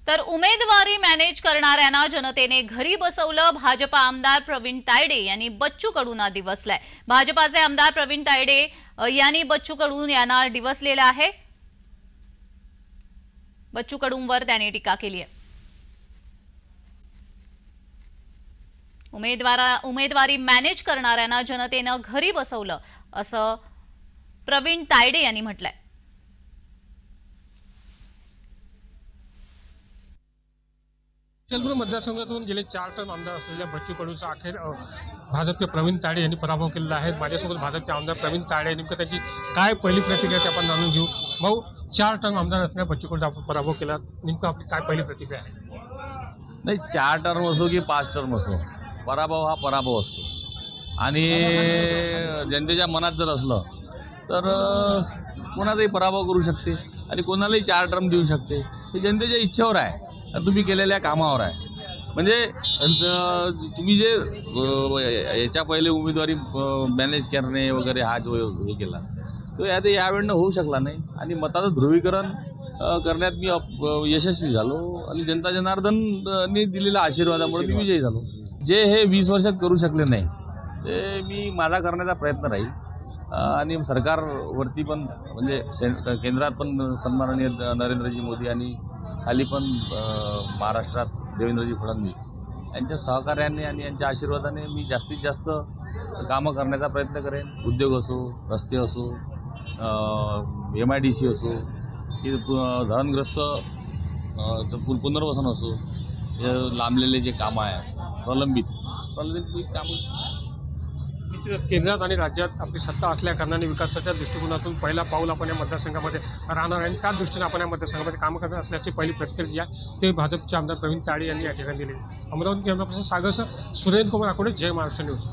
तर उमेदवारी मॅनेज करणाऱ्यांना जनतेने घरी बसवलं। भाजपा आमदार प्रवीण तायडे यांनी बच्चू कडूंना दिवसलाय। भाजपाचे आमदार प्रवीण तायडे यांनी बच्चू कडू यांना दिवसलेला आहे। बच्चू कडूंवर त्यांनी टीका केली आहे। उमेदवारी मॅनेज करणाऱ्यांना जनतेने घरी बसवलं असं प्रवीण तायडे यांनी म्हटलंय। चंद्रपूर मतदारसंघातून गेले 4 टर्म आमदार असलेल्या बच्चू कडूचा अखेर भाजपचे प्रवीण तायडे यांनी पराभव केलेला आहे। माझ्यासोबत भाजपचे आमदार प्रवीण तायडे, नेमकं त्याची काय पहिली प्रतिक्रिया ते आपण जाणून घेऊ। भाऊ, 4 टर्म आमदार असलेल्या बच्चू कडूचा आपण पराभव केला, नेमकं आपली काय पहिली प्रतिक्रिया आहे? नाही, 4 टर्म असो की 5 टर्म असो, पराभव हा पराभव असतो आणि जनतेच्या मनात जर असलं तर कोणाचाही पराभव करू शकते आणि कोणालाही 4 टर्म देऊ शकते। हे जनतेच्या इच्छेवर आहे, तुम्ही केलेल्या कामावर आहे। म्हणजे तुम्ही जे याच्या पहिले उमेदवारी मॅनेज करणे वगैरे हा जो हे केला तो यावेळेनं होऊ शकला नाही आणि मताचं ध्रुवीकरण करण्यात मी यशस्वी झालो आणि जनता जनार्दननी दिलेल्या आशीर्वादामुळे मी विजयी झालो। जे हे 20 वर्षात करू शकले नाही ते मी माझा करण्याचा प्रयत्न राहील आणि सरकारवरती पण म्हणजे केंद्रात पण सन्माननीय नरेंद्रजी मोदी आणि खाली पण महाराष्ट्रात देवेंद्रजी फडणवीस यांच्या सहकार्याने आणि यांच्या आशीर्वादाने मी जास्तीत जास्त कामं करण्याचा प्रयत्न करेन। उद्योग असो, रस्ते असो, MIDC असो की धरणग्रस्त पुनर्वसन असो, लांबलेले जे कामं आहे प्रलंबित कामं। केंद्रात आणि राज्यात आपली सत्ता असल्या कारणाने विकासाच्या दृष्टिकोनातून पहिला पाऊल आपण या मतदारसंघामध्ये राहणार आणि त्या दृष्टीने आपण या मतदारसंघामध्ये काम करणार असल्याची पहिली प्रतिक्रिया जी आहे ते भाजपचे आमदार प्रवीण तायडे यांनी या ठिकाणी दिली। अमरावती कॅमेरा पर्सन सागर सुरेंद्र कुमार आकोडे, जय महाराष्ट्र न्यूज।